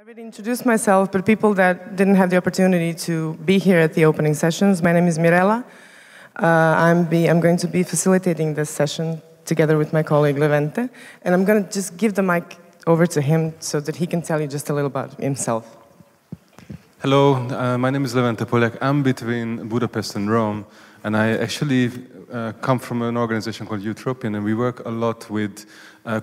I already introduced myself, but people that didn't have the opportunity to be here at the opening sessions, my name is Mirela. I'm going to be facilitating this session together with my colleague Levente, and I'm going to just give the mic over to him so that he can tell you just a little about himself. Hello, my name is Levente Polyák. I'm between Budapest and Rome, and I actually come from an organization called Eutropian, and we work a lot with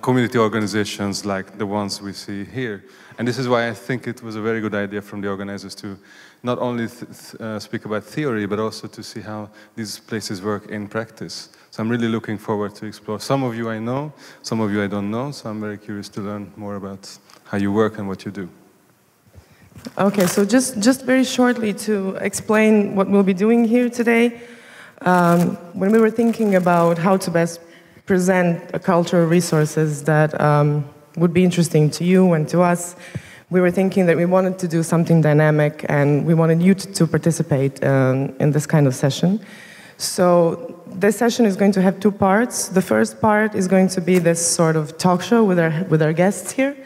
community organizations like the ones we see here. And this is why I think it was a very good idea from the organizers to not only speak about theory, but also to see how these places work in practice. So I'm really looking forward to explore. Some of you I know, some of you I don't know, so I'm very curious to learn more about how you work and what you do. Okay, so just very shortly to explain what we'll be doing here today. When we were thinking about how to best present cultural resources that would be interesting to you and to us, we were thinking that we wanted to do something dynamic and we wanted you to participate in this kind of session. So this session is going to have two parts. The first part is going to be this sort of talk show with our guests here.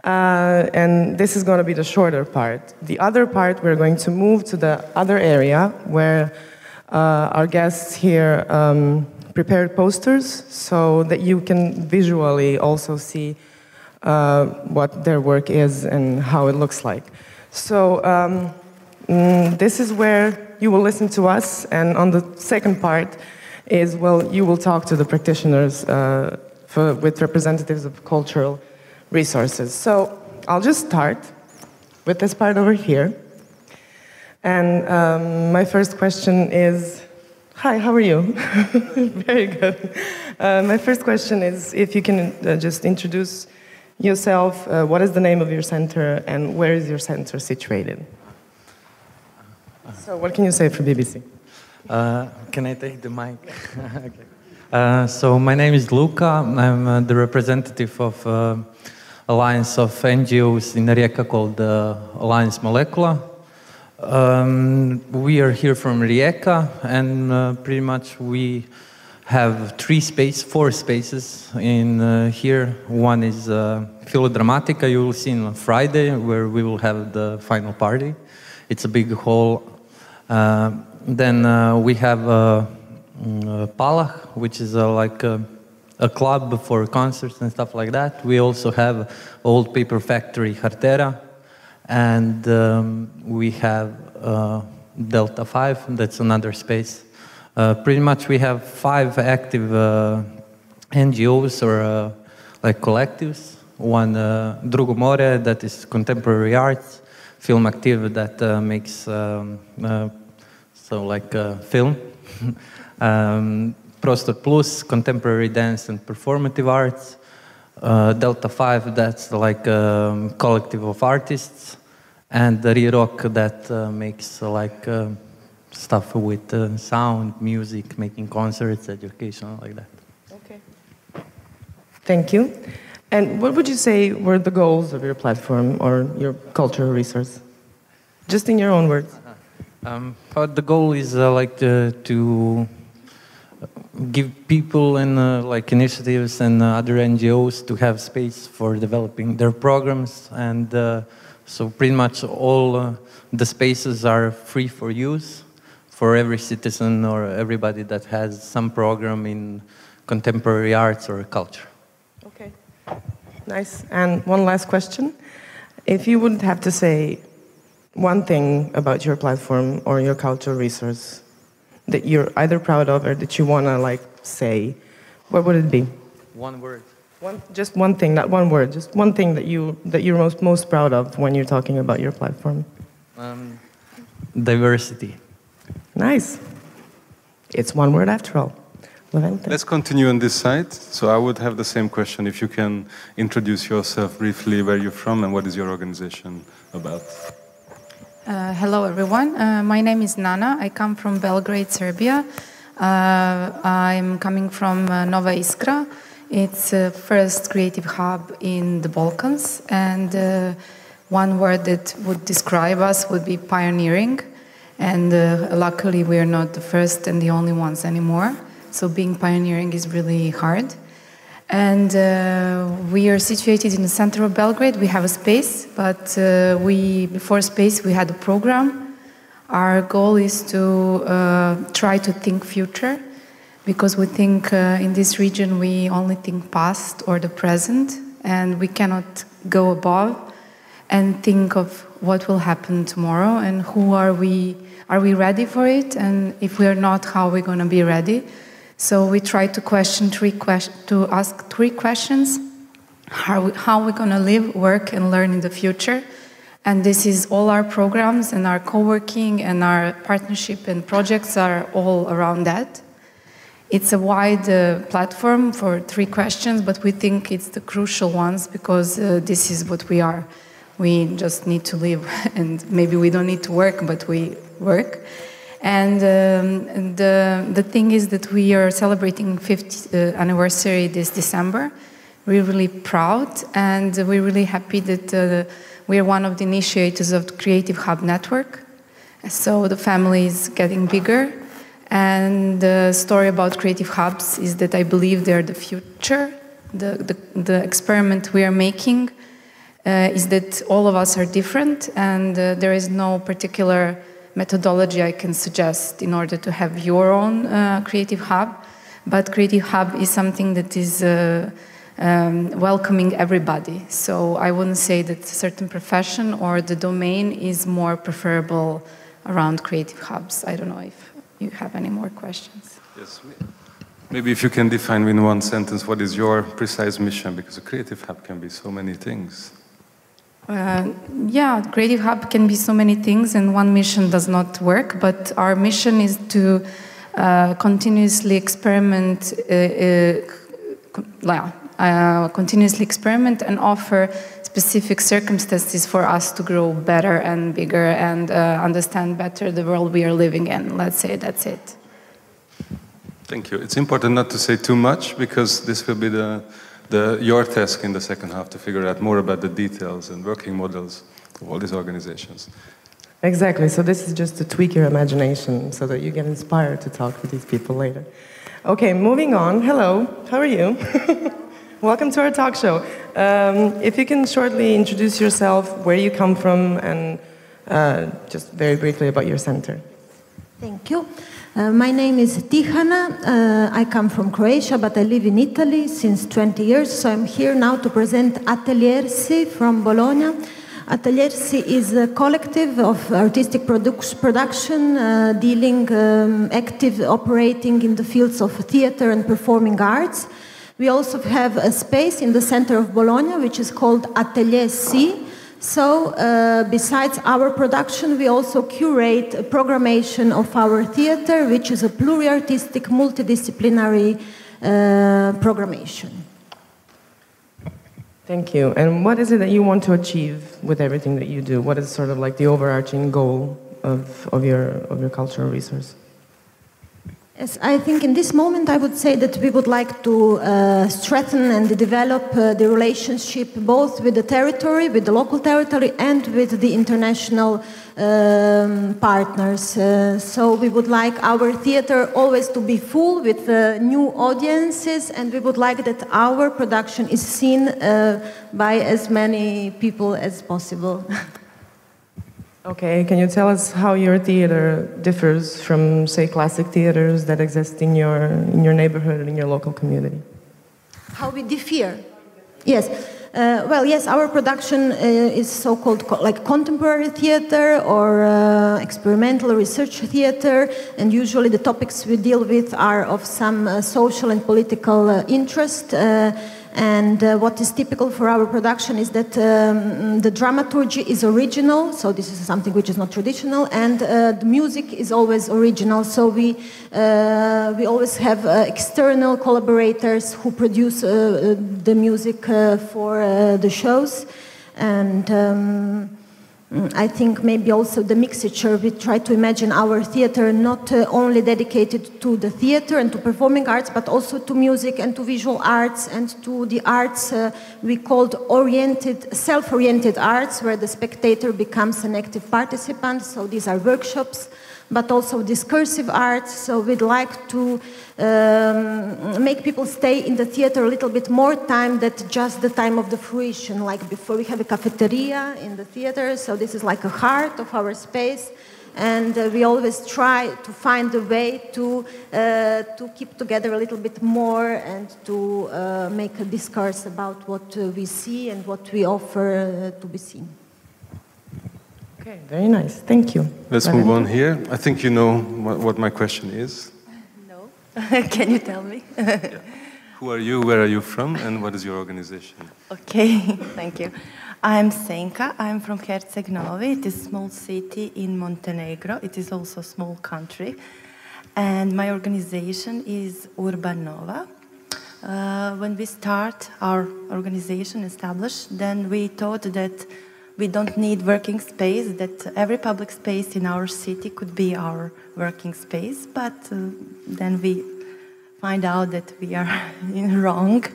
And this is going to be the shorter part. The other part, we're going to move to the other area where our guests here prepared posters so that you can visually also see what their work is and how it looks like. So this is where you will listen to us, and on the second part is, well, you will talk to the practitioners with representatives of cultural resources. So I'll just start with this part over here. And my first question is, hi, how are you? Very good. My first question is if you can just introduce yourself, what is the name of your center, and where is your center situated? So what can you say for BBC? Can I take the mic? Okay. So my name is Luka. I'm the representative of Alliance of NGOs in Rijeka called Alliance Molekula. We are here from Rijeka, and pretty much we have four spaces in here. One is Filodramatica, you will see on Friday, where we will have the final party. It's a big hall. Then we have Polyák, which is like a club for concerts and stuff like that. We also have old paper factory Hartera, and we have Delta 5, that's another space. Pretty much we have 5 active NGOs or like collectives. One, Drugo More, that is contemporary arts. Film Active, that makes film. Prostor Plus, contemporary dance and performative arts. Delta 5, that's like a collective of artists. And the Rock, that makes stuff with sound, music, making concerts, education, like that. Okay. Thank you. And what would you say were the goals of your platform or your cultural resource? Just in your own words. The goal is to give people and initiatives and other NGOs to have space for developing their programs, and so pretty much all the spaces are free for use for every citizen or everybody that has some program in contemporary arts or culture. Okay, nice. And one last question. If you would have to say one thing about your platform or your cultural resource that you're either proud of or that you want to say, what would it be? One word. Just one thing, not one word. Just one thing that you're most proud of when you're talking about your platform. Diversity. Nice. It's one word after all. Levente. Let's continue on this side. So I would have the same question. If you can introduce yourself briefly, where you're from and what is your organization about? Hello, everyone. My name is Nana. I come from Belgrade, Serbia. I'm coming from Nova Iskra. It's the first creative hub in the Balkans. And one word that would describe us would be pioneering. And luckily, we are not the first and the only ones anymore. So being pioneering is really hard. And we are situated in the center of Belgrade. We have a space, but before space, we had a program. Our goal is to try to think future, because we think in this region we only think past or the present, and we cannot go above and think of what will happen tomorrow and who are we ready for it, and if we are not, how are we going to be ready. So we try to ask three questions: how are we going to live, work, and learn in the future? And this is all our programs and our co-working and our partnership and projects are all around that. It's a wide platform for three questions, but we think it's the crucial ones because this is what we are. We just need to live, and maybe we don't need to work, but we work. And the thing is that we are celebrating 50th anniversary this December. We're really proud, and we're really happy that we are one of the initiators of the Creative Hub Network. So the family is getting bigger. And the story about Creative Hubs is that I believe they're the future. The experiment we are making is that all of us are different, and there is no particular methodology I can suggest in order to have your own Creative Hub. But Creative Hub is something that is welcoming everybody. So I wouldn't say that a certain profession or the domain is more preferable around Creative Hubs. I don't know if you have any more questions. Yes. Maybe if you can define in one sentence what is your precise mission, because a Creative Hub can be so many things. Yeah, Creative Hub can be so many things, and one mission does not work, but our mission is to continuously experiment and offer specific circumstances for us to grow better and bigger and understand better the world we are living in. Let's say that's it. Thank you. It's important not to say too much, because this will be your task in the second half to figure out more about the details and working models of all these organizations. Exactly. So this is just to tweak your imagination so that you get inspired to talk with these people later. Okay, moving on. Hello. How are you? Welcome to our talk show. If you can shortly introduce yourself, where you come from, and just very briefly about your center. Thank you. My name is Tihana. I come from Croatia, but I live in Italy since 20 years, so I'm here now to present Ateliersi from Bologna. Ateliersi is a collective of artistic production dealing active operating in the fields of theater and performing arts. We also have a space in the center of Bologna, which is called Ateliersi. So, besides our production, we also curate a programmation of our theater, which is a pluri-artistic, multidisciplinary programmation. Thank you. And what is it that you want to achieve with everything that you do? What is sort of like the overarching goal of your cultural resource? Yes, I think in this moment I would say that we would like to strengthen and develop the relationship both with the territory, with the local territory, and with the international partners. So we would like our theater always to be full with new audiences, and we would like that our production is seen by as many people as possible. Okay, can you tell us how your theater differs from, say, classic theaters that exist in your neighborhood and in your local community? How we differ? Yes. Well, yes, our production is so-called like contemporary theater or experimental research theater, and usually the topics we deal with are of some social and political interest. And what is typical for our production is that the dramaturgy is original, so this is something which is not traditional, and the music is always original. So we always have external collaborators who produce the music for the shows, and I think maybe also the mixture. We try to imagine our theater not only dedicated to the theater and to performing arts, but also to music and to visual arts and to the arts we called self-oriented arts, where the spectator becomes an active participant. So these are workshops, but also discursive art. So we'd like to make people stay in the theater a little bit more time than just the time of the fruition. Like before, we have a cafeteria in the theater, so this is like a heart of our space. And we always try to find a way to keep together a little bit more and to make a discourse about what we see and what we offer to be seen. Okay, very nice. Thank you. Let's move on here. I think you know what my question is. No. Can you tell me? Yeah. Who are you, where are you from, and what is your organization? Okay, thank you. I'm Senka. I'm from Herceg Novi. It is a small city in Montenegro. It is also a small country. And my organization is Urban Nova. When we start our organization established, then we thought that we don't need working space, that every public space in our city could be our working space. But then we find out that we are wrong.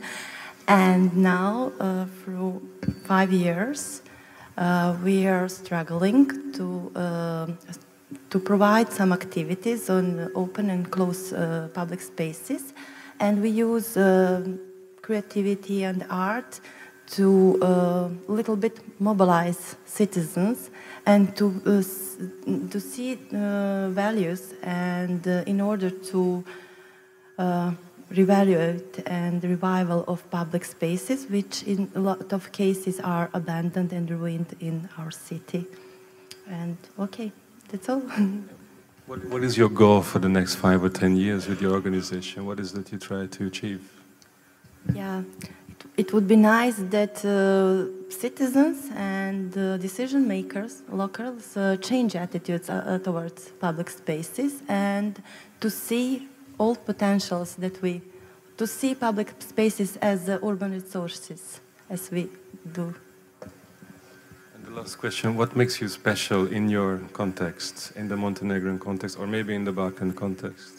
And now, through 5 years, we are struggling to provide some activities on open and closed public spaces. And we use creativity and art to little bit mobilize citizens and to see values, and in order to reevaluate and revival of public spaces, which in a lot of cases are abandoned and ruined in our city. And okay, that's all. What is your goal for the next 5 or 10 years with your organization? What is that you try to achieve? Yeah, it would be nice that citizens and decision makers, locals, change attitudes towards public spaces, and to see all potentials to see public spaces as urban resources, as we do. And the last question, what makes you special in your context, in the Montenegrin context, or maybe in the Balkan context?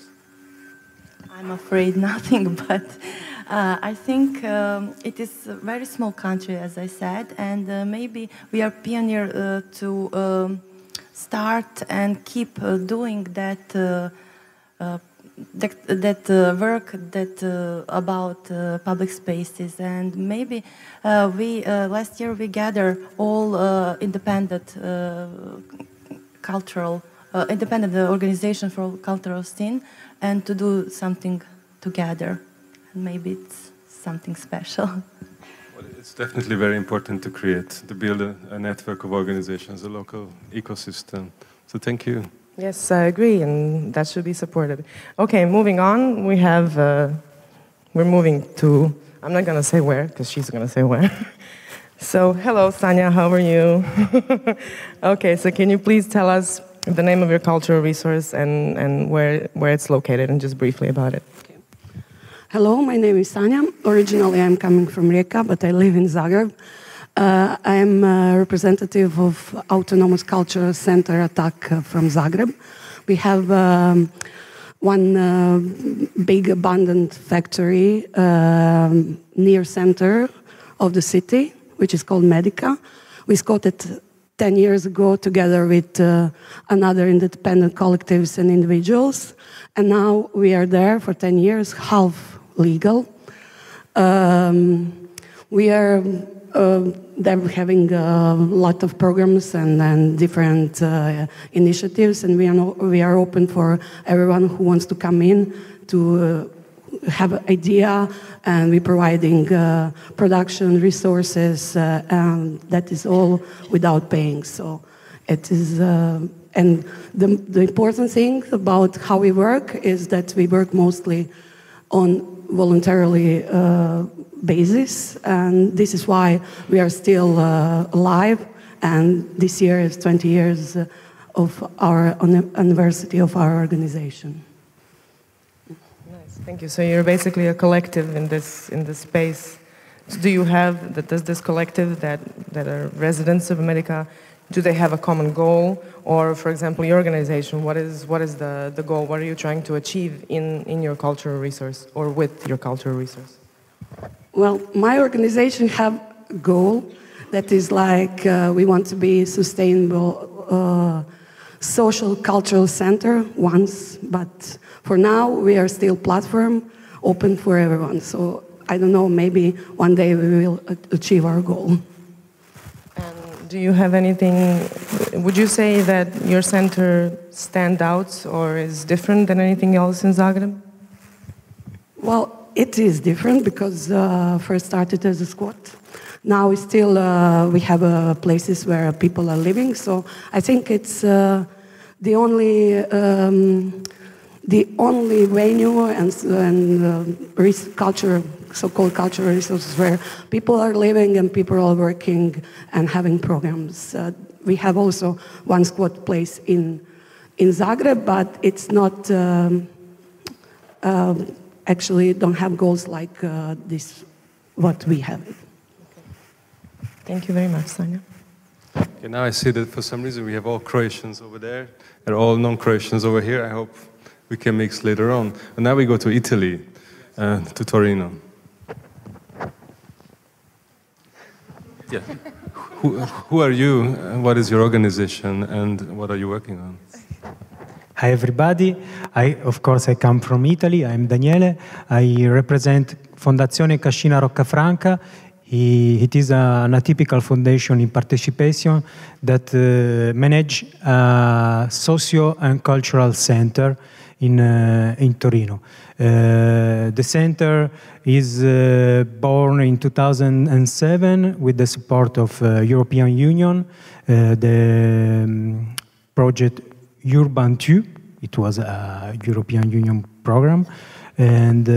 I'm afraid nothing, but I think it is a very small country, as I said, and maybe we are pioneer to start and keep doing that work about public spaces. And maybe last year we gathered all independent independent organization for cultural scene, and to do something together. And maybe it's something special. Well, it's definitely very important to build a network of organizations, a local ecosystem. So thank you. Yes, I agree, and that should be supported. Okay, moving on, we're moving to, I'm not going to say where, because she's going to say where. So, hello, Sanja, how are you? Okay, so can you please tell us the name of your cultural resource and where it's located, and just briefly about it? Okay. Hello, my name is Sanja. Originally, I'm coming from Rijeka, but I live in Zagreb. I am a representative of Autonomous Cultural Center ATAC from Zagreb. We have one big abandoned factory near center of the city, which is called Medica. We scouted 10 years ago together with another independent collectives and individuals. And now we are there for 10 years, half legal. We are they're having a lot of programs and different initiatives, and we are open for everyone who wants to come in to have an idea, and we're providing production resources, and that is all without paying. So it is, and the important thing about how we work is that we work mostly on voluntarily basis, and this is why we are still alive, and this year is 20 years of our anniversary of our organization. Nice, thank you. So you're basically a collective in this space. So do you have, does this collective that are residents of America, do they have a common goal? Or, for example, your organization, what is the goal? What are you trying to achieve in your cultural resource, or with your cultural resource? Well, my organization have a goal that is like we want to be sustainable social cultural center once, but for now we are still platform open for everyone. So I don't know, maybe one day we will achieve our goal. Do you have anything, would you say that your center stands out or is different than anything else in Zagreb? Well, it is different because first started as a squat. Now we still, we have places where people are living, so I think it's the only venue and culture, so-called cultural resources where people are living and people are working and having programs. We have also one squat place in Zagreb, but it's not, actually don't have goals like this, what we have. Okay. Thank you very much, Sanja. Okay, now I see that for some reason we have all Croatians over there and all non-Croatians over here. I hope we can mix later on. And now we go to Italy, to Torino. Yeah. Who are you? What is your organization? And what are you working on? Hi everybody. Of course I come from Italy. I'm Daniele. I represent Fondazione Cascina Roccafranca. It is an atypical foundation in participation that manage a socio and cultural center in Torino. The center is born in 2007 with the support of European Union. The project Urban 2, it was a European Union program, and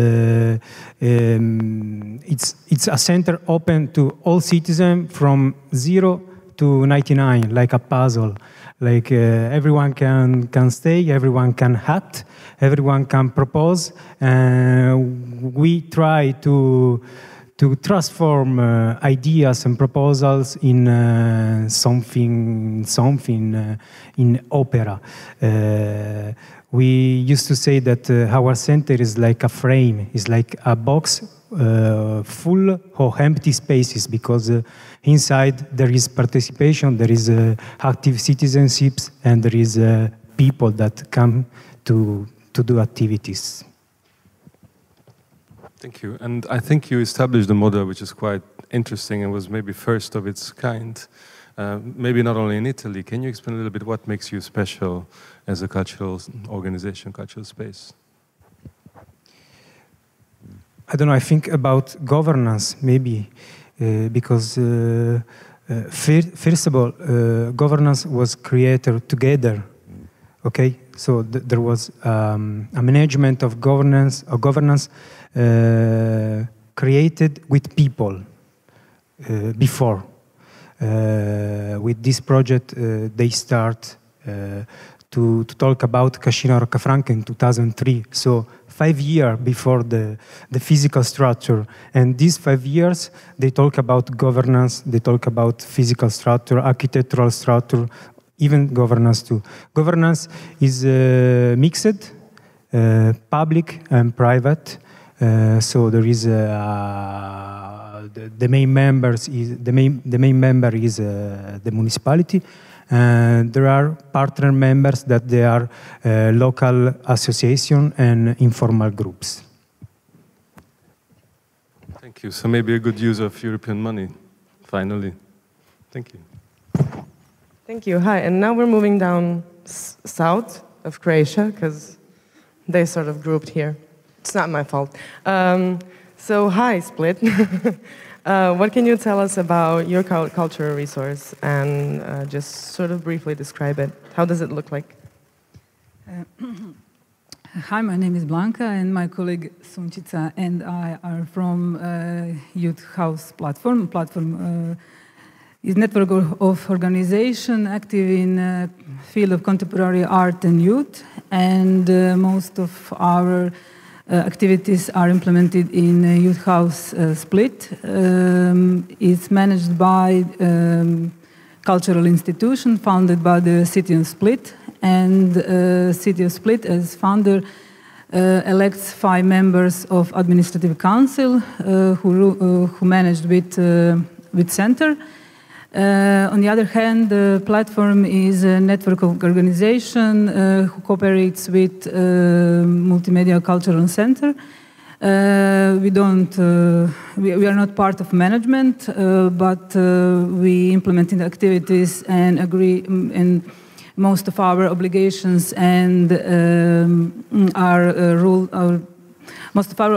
it's a center open to all citizens from 0 to 99, like a puzzle. Like everyone can stay, everyone can act, everyone can propose. We try to transform ideas and proposals in something in opera. We used to say that our center is like a frame, is like a box full of empty spaces, because inside there is participation, there is active citizenships, and there is people that come to do activities. Thank you. And I think you established a model which is quite interesting and was maybe first of its kind, maybe not only in Italy. Can you explain a little bit what makes you special as a cultural organization, cultural space? I don't know, I think about governance, maybe, because first of all, governance was created together, okay? So there was a management of governance, created with people before. With this project, they start to talk about Cascina Roccafranca in 2003. So 5 years before the physical structure. And these 5 years, they talk about governance, they talk about physical structure, architectural structure, even governance too. Governance is mixed, public and private. So there is the main members is the main member is the municipality. And there are partner members that they are local association and informal groups. Thank you. So maybe a good use of European money, finally. Thank you. Thank you. Hi. And now we're moving down south of Croatia, because they sort of grouped here. It's not my fault. So hi, Split. What can you tell us about your cultural resource, and just sort of briefly describe it? How does it look like? Hi, my name is Blanca, and my colleague Sunčica and I are from Youth House Platform. Platform is a network of organization active in field of contemporary art and youth, and most of our activities are implemented in Youth House Split. It's managed by cultural institution founded by the City of Split, and City of Split as founder elects 5 members of administrative council who managed with center. On the other hand, the platform is a network of organization who cooperates with Multimedia Cultural Center. We are not part of management, but we implement the activities and agree in most of our obligations and most of our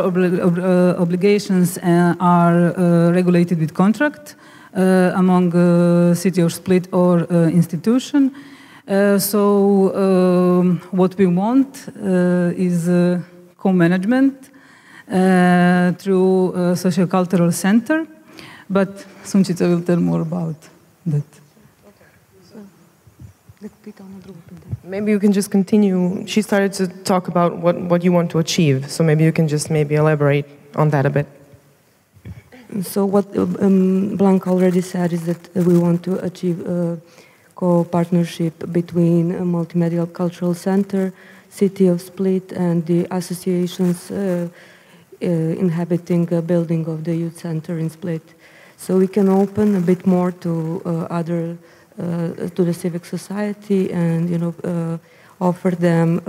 obligations are regulated with contract among city or split or institution. So what we want is co-management through socio-cultural center, but Sunčica will tell more about that. Maybe you can just continue. She started to talk about what you want to achieve, so maybe you can just elaborate on that a bit. So what Blanca already said is that we want to achieve a co-partnership between a Multimedia Cultural Center, City of Split, and the associations inhabiting a building of the youth center in Split. So we can open a bit more to to the civic society and offer them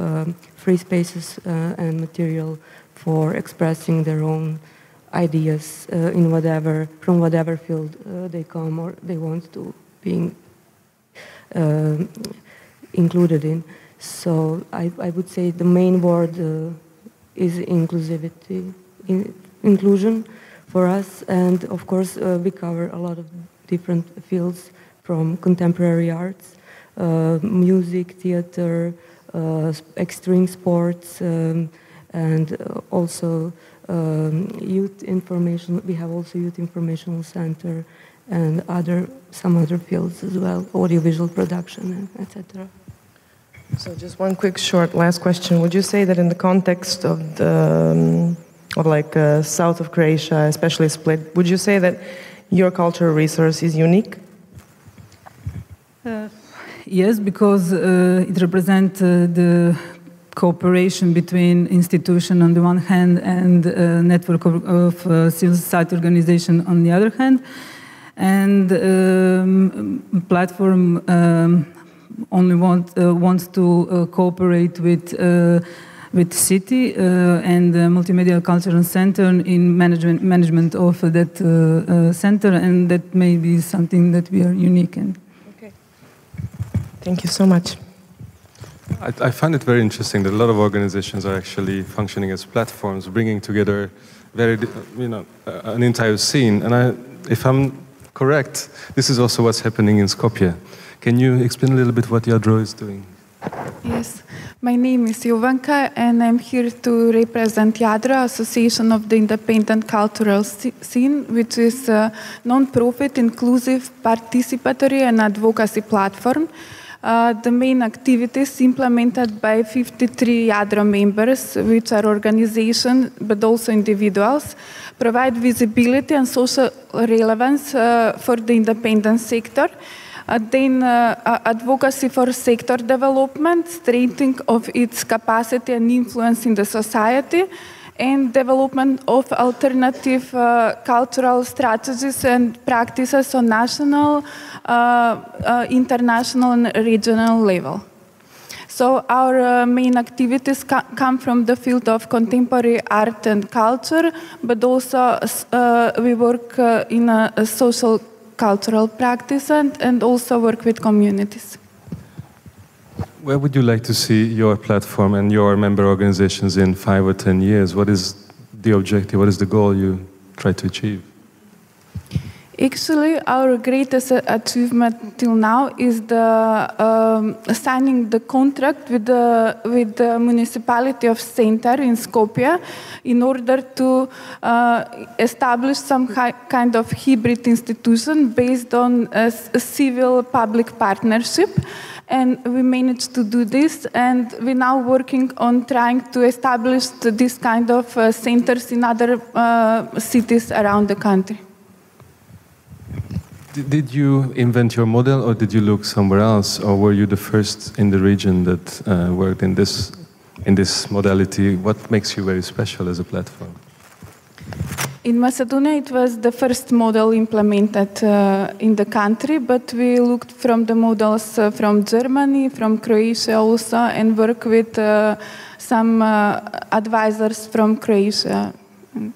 free spaces and material for expressing their own ideas in from whatever field they come or they want to be included in. So I would say the main word is inclusivity, inclusion for us, and of course we cover a lot of different fields, from contemporary arts, music, theater, extreme sports, and also youth information. We have also youth informational center and some other fields as well, audiovisual production, etc. So just one quick short last question. Would you say that in the context of south of Croatia, especially Split, would you say that your cultural resource is unique? Yes, because it represents the cooperation between institutions on the one hand and a network of civil society organization on the other hand. And platform only wants to cooperate with city and the Multimedia Cultural Center in management of that center, and that may be something that we are unique in. Okay. Thank you so much. I find it very interesting that a lot of organizations are actually functioning as platforms, bringing together an entire scene. And if I'm correct, this is also what's happening in Skopje. Can you explain a little bit what Jadro is doing? Yes, my name is Jovanka and I'm here to represent Jadro, Association of the Independent Cultural Scene, which is a non-profit, inclusive, participatory and advocacy platform. The main activities implemented by 53 Jadro members, which are organizations but also individuals, provide visibility and social relevance for the independent sector. Then advocacy for sector development, strengthening of its capacity and influence in the society, and development of alternative cultural strategies and practices on national, international and regional level. So our main activities come from the field of contemporary art and culture, but also we work in a social cultural practice and also work with communities. Where would you like to see your platform and your member organizations in 5 or 10 years? What is the objective? What is the goal you try to achieve? Actually, our greatest achievement till now is signing the contract with the municipality of Center in Skopje in order to establish some kind of hybrid institution based on a civil public partnership. And we managed to do this, and we're now working on trying to establish this kind of centers in other cities around the country. Did you invent your model, or did you look somewhere else, or were you the first in the region that worked in this modality? What makes you very special as a platform? In Macedonia, it was the first model implemented in the country, but we looked from the models from Germany, from Croatia also, and work with some advisors from Croatia. Okay,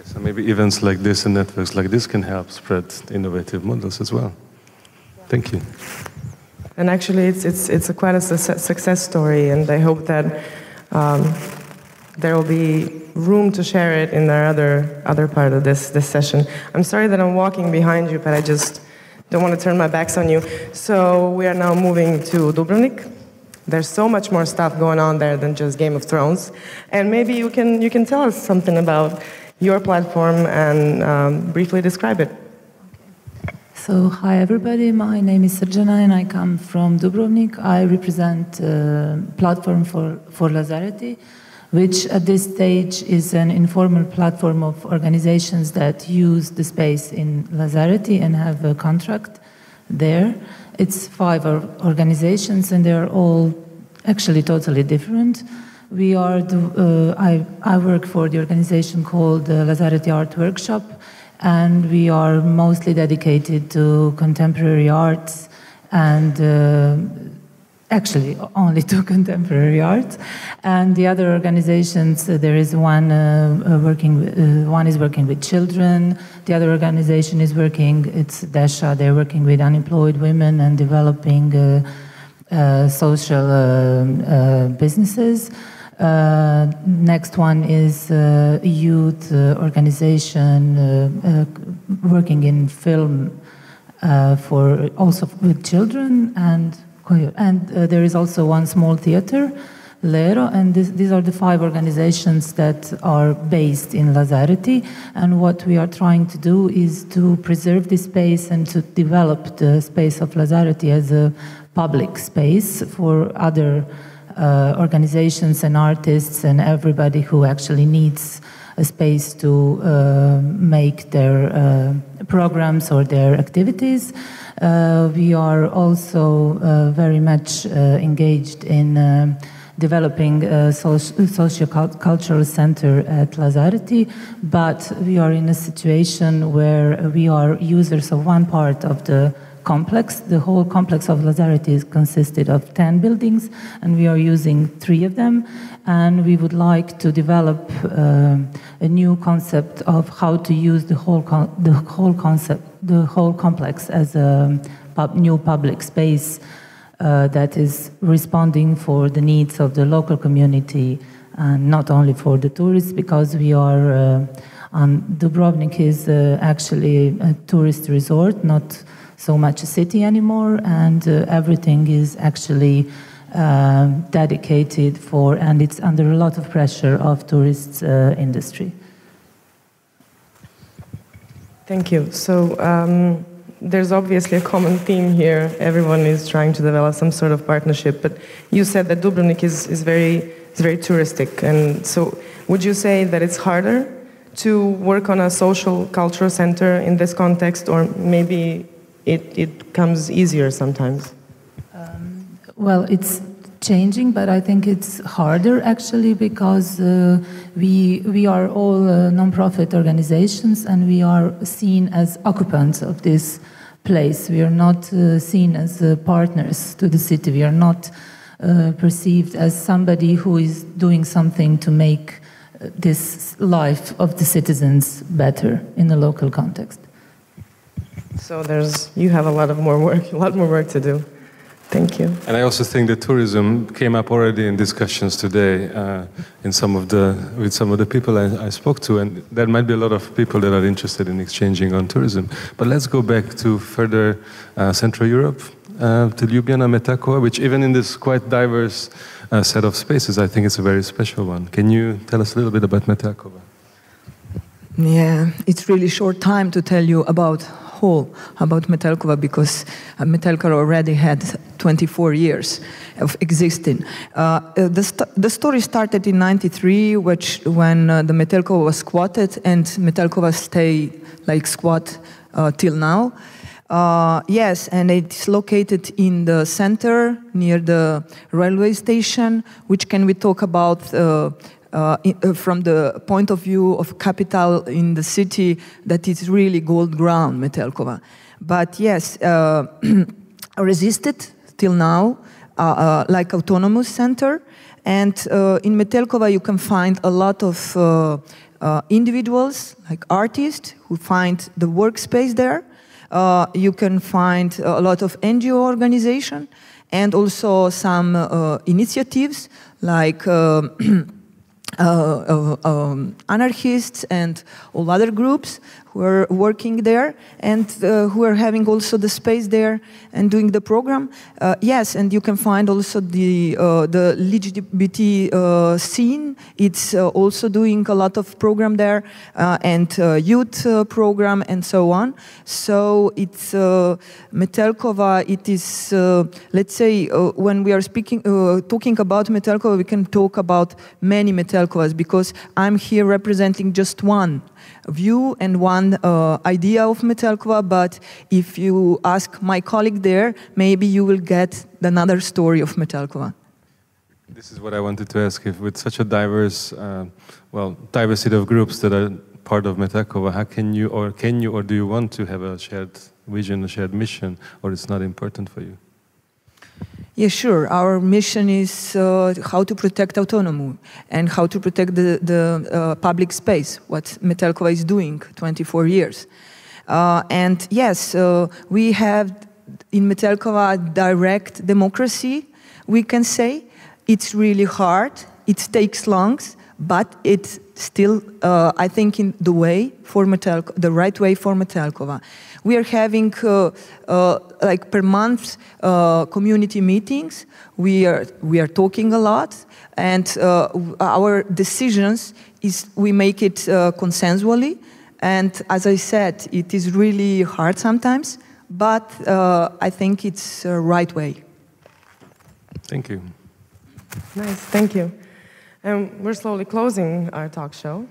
so maybe events like this and networks like this can help spread innovative models as well. Thank you. And actually, it's quite a success story, and I hope that there will be room to share it in our other part of this session. I'm sorry that I'm walking behind you, but I just don't want to turn my backs on you. So we are now moving to Dubrovnik. There's so much more stuff going on there than just Game of Thrones, and maybe you can tell us something about your platform and briefly describe it. So, hi everybody, my name is Srđana and I come from Dubrovnik. I represent a platform for Lazareti, which at this stage is an informal platform of organizations that use the space in Lazareti and have a contract there. It's 5 organizations and they're all actually totally different. We are I work for the organization called Lazareti Art Workshop, and we are mostly dedicated to contemporary arts and actually only to contemporary art. And the other organizations, there is one one is working with children, the other organization is working, it's Desha, they're working with unemployed women and developing social businesses. Next one is a youth organization working in film for also with children, and there is also one small theater, Lero, and these are the 5 organizations that are based in Lazareti. And what we are trying to do is to preserve this space and to develop the space of Lazareti as a public space for other organizations and artists and everybody who actually needs a space to make their programs or their activities. We are also very much engaged in developing a socio-cultural center at Lazareti, but we are in a situation where we are users of one part of the complex. The whole complex of Lazareti is consisted of 10 buildings, and we are using 3 of them. And we would like to develop a new concept of how to use the whole complex as a new public space that is responding for the needs of the local community, and not only for the tourists, because we are Dubrovnik is actually a tourist resort, not so much a city anymore, and everything is actually dedicated for, and it's under a lot of pressure of tourist industry. Thank you. So there's obviously a common theme here. Everyone is trying to develop some sort of partnership, but you said that Dubrovnik is very touristic, and so would you say that it's harder to work on a social cultural center in this context, or maybe it comes easier sometimes? Well, it's changing, but I think it's harder actually, because we are all non-profit organizations and we are seen as occupants of this place. We are not seen as partners to the city. We are not perceived as somebody who is doing something to make this life of the citizens better in a local context. So you have a lot more work to do. Thank you. And I also think that tourism came up already in discussions today with some of the people I spoke to, and there might be a lot of people that are interested in exchanging on tourism. But let's go back to further Central Europe, to Ljubljana, Metelkova, which even in this quite diverse set of spaces, I think it's a very special one. Can you tell us a little bit about Metelkova? Yeah, it's really short time to tell you about Metelkova, because Metelkova already had 24 years of existing. The story started in '93, when the Metelkova was squatted, and Metelkova stayed like squat till now. Yes, and it's located in the center near the railway station, which can we talk about from the point of view of capital in the city, that is really gold ground, Metelkova. But yes, resisted till now, like autonomous center. And in Metelkova you can find a lot of individuals, like artists, who find the workspace there. You can find a lot of NGO organization and also some initiatives like anarchists and all other groups who are working there and who are having also the space there and doing the program. Yes, and you can find also the LGBT scene. It's also doing a lot of program there and youth program and so on. So it's Metelkova. It is let's say when we are talking about Metelkova, we can talk about many Metelkovas because I'm here representing just one view and one idea of Metelkova, but if you ask my colleague there, maybe you will get another story of Metelkova. This is what I wanted to ask. If with such a diverse, diversity of groups that are part of Metelkova, how can you or do you want to have a shared vision, a shared mission, or it's not important for you? Yeah, sure. Our mission is how to protect autonomy and how to protect the public space, what Metelkova is doing 24 years. And yes, we have in Metelkova direct democracy, we can say. It's really hard, it takes long, but it's still, I think, in the way for Metelkova, the right way for Metelkova. We are having like per month community meetings. We are talking a lot, and our decisions is we make it consensually. And as I said, it is really hard sometimes, but I think it's the right way. Thank you. Nice, thank you. And we're slowly closing our talk show.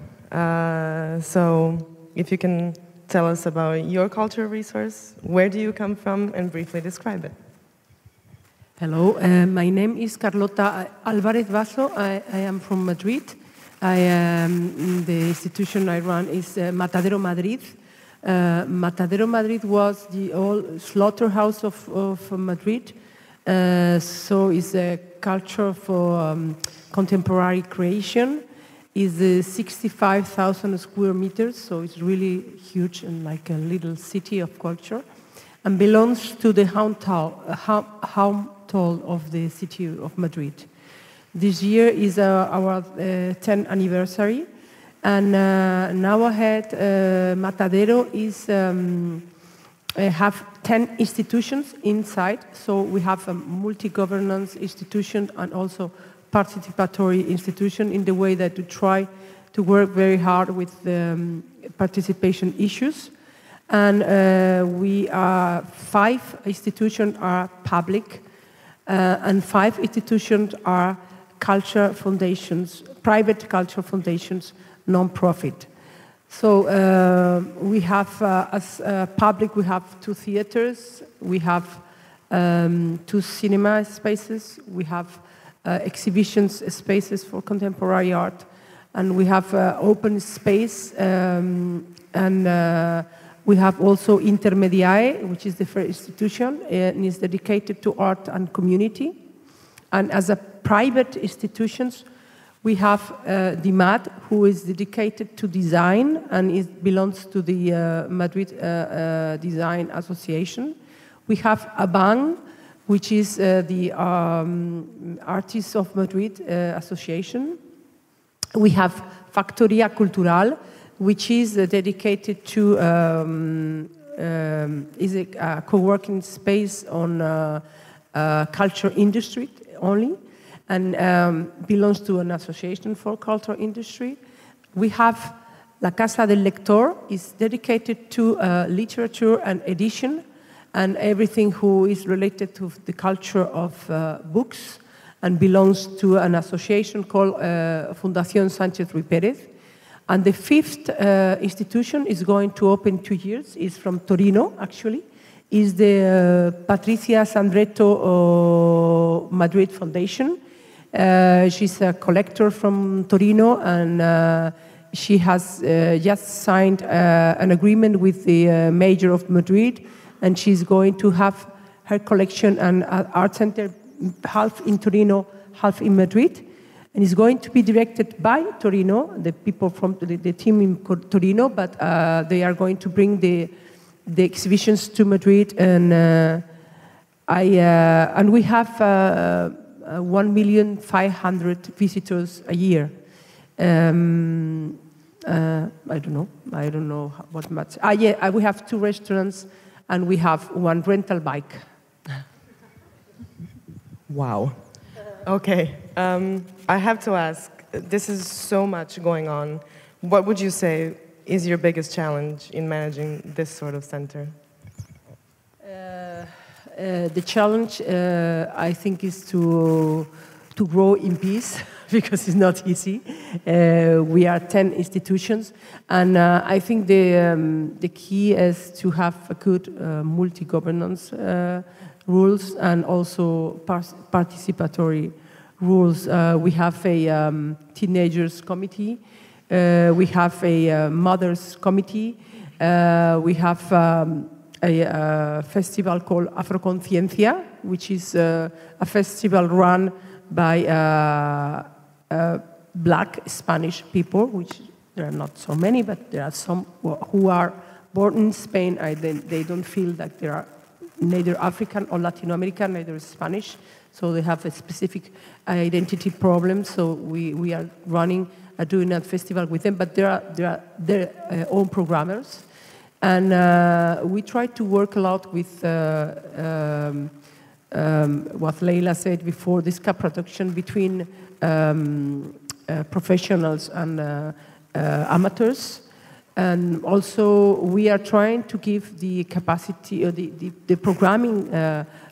So if you can tell us about your cultural resource, where do you come from, and briefly describe it. Hello, my name is Carlota Alvarez Vaso. I am from Madrid. The institution I run is Matadero Madrid. Matadero Madrid was the old slaughterhouse of Madrid. So it's a culture for contemporary creation. Is 65,000 square meters, so it's really huge and like a little city of culture, and belongs to the hometown of the city of Madrid. This year is our 10th anniversary, and now ahead Matadero is have 10 institutions inside, so we have a multi-governance institution and also participatory institution in the way that we try to work very hard with the participation issues. And we are 5 institutions are public and 5 institutions are culture foundations, private culture foundations, non-profit. So we have, as public, we have 2 theaters, we have 2 cinema spaces, we have exhibitions spaces for contemporary art, and we have open space, and we have also Intermediae, which is the first institution, and is dedicated to art and community. And as a private institutions, we have the MAD, who is dedicated to design, and it belongs to the Madrid Design Association. We have ABAN, which is the Artists of Madrid Association. We have Factoria Cultural, which is dedicated to is a co-working space on culture industry only, and belongs to an association for culture industry. We have La Casa del Lector, is dedicated to literature and edition, and everything who is related to the culture of books, and belongs to an association called Fundación Sánchez Ruy Pérez. And the 5th institution is going to open 2 years, is from Torino, actually, is the Patricia Sandretto Madrid Foundation. She's a collector from Torino, and she has just signed an agreement with the mayor of Madrid, and she's going to have her collection and art center half in Torino, half in Madrid. And it's going to be directed by Torino, the people from the team in Torino, but they are going to bring the exhibitions to Madrid, and we have 1,500,000 visitors a year. I don't know what much. Yeah, we have 2 restaurants, and we have 1 rental bike. Wow. Okay. I have to ask, this is so much going on. What would you say is your biggest challenge in managing this sort of center? The challenge, I think, is to grow in peace, because it's not easy. We are 10 institutions, and I think the key is to have a good multi-governance rules and also participatory rules. We have a teenagers committee, we have a mothers committee, we have a festival called Afroconciencia, which is a festival run by black Spanish people, which there are not so many, but there are some who are born in Spain, and they don't feel that they are neither African or Latin American, neither Spanish, so they have a specific identity problem. So we are doing a festival with them, but they are their own programmers, and we try to work a lot with what Leila said before, this co-production between professionals and amateurs. And also, we are trying to give the capacity, or the programming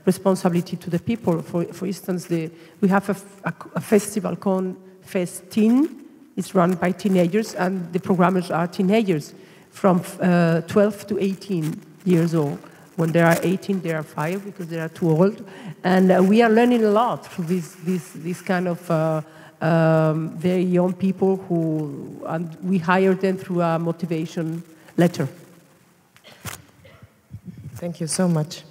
responsibility to the people. For instance, we have a festival called Festin. It's run by teenagers, and the programmers are teenagers from 12 to 18 years old. When they are 18, they are 5 because they are too old. And we are learning a lot from this kind of very young people and we hire them through a motivation letter. Thank you so much.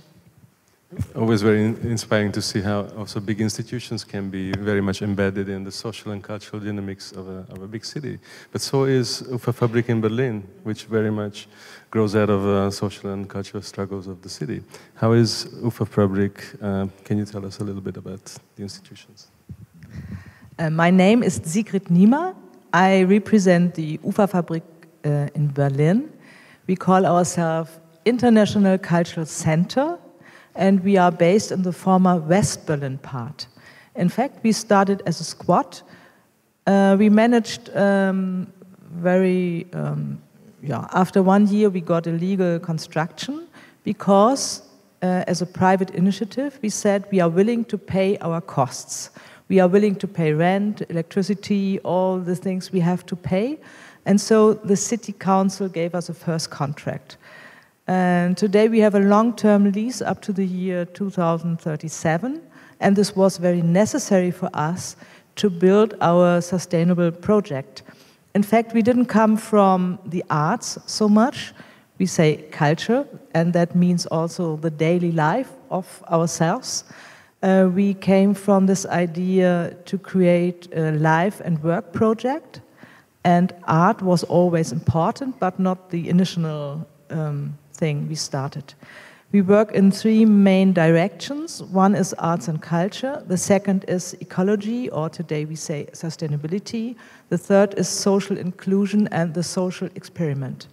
Always very inspiring to see how also big institutions can be very much embedded in the social and cultural dynamics of a big city. But so is UFAfabrik in Berlin, which very much grows out of social and cultural struggles of the city. How is UFAfabrik? Can you tell us a little bit about the institutions? My name is Sigrid Niemer. I represent the UFAfabrik in Berlin. We call ourselves International Cultural Center, and we are based in the former West Berlin part. In fact, we started as a squad. We managed after 1 year we got a legal construction because as a private initiative, we said we are willing to pay our costs. We are willing to pay rent, electricity, all the things we have to pay. And so the city council gave us a first contract. And today we have a long-term lease up to the year 2037. And this was very necessary for us to build our sustainable project. In fact, we didn't come from the arts so much. We say culture, and that means also the daily life of ourselves. We came from this idea to create a life and work project, and art was always important, but not the initial thing we started. We work in 3 main directions. One is arts and culture, the second is ecology, or today we say sustainability, the third is social inclusion and the social experiment.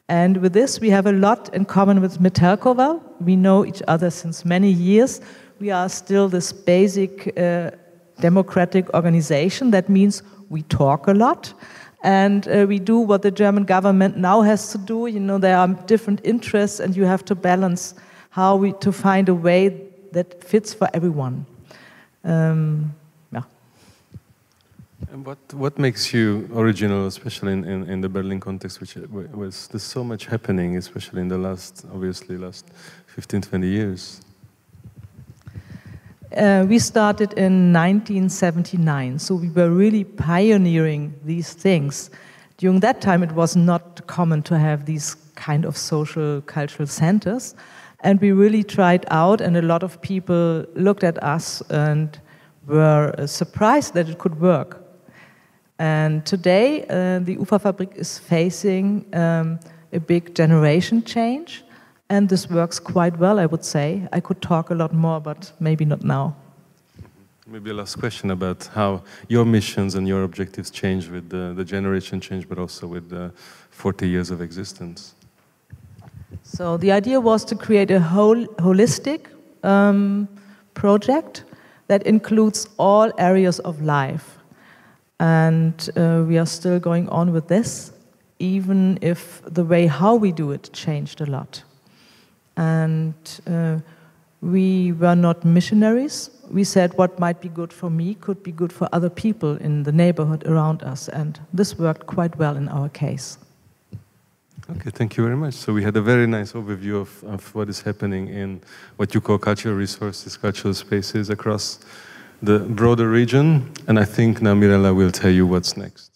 And with this we have a lot in common with Metelkova. We know each other since many years. We are still this basic democratic organization. That means we talk a lot, and we do what the German government now has to do. You know, there are different interests, and you have to balance to find a way that fits for everyone. Yeah. And what makes you original, especially in the Berlin context, which was there's so much happening, especially in the last 15, 20 years? We started in 1979, so we were really pioneering these things. During that time, it was not common to have these kind of social cultural centers, and we really tried out, and a lot of people looked at us and were surprised that it could work. And today, the UFAfabrik is facing a big generation change, and this works quite well, I would say. I could talk a lot more, but maybe not now. Maybe a last question about how your missions and your objectives change with the generation change, but also with the 40 years of existence. So the idea was to create a holistic project that includes all areas of life. And we are still going on with this, even if the way how we do it changed a lot. And we were not missionaries. We said what might be good for me could be good for other people in the neighborhood around us, and this worked quite well in our case. Okay, thank you very much. So we had a very nice overview of what is happening in what you call cultural resources, cultural spaces across the broader region, and I think now Mirela will tell you what's next.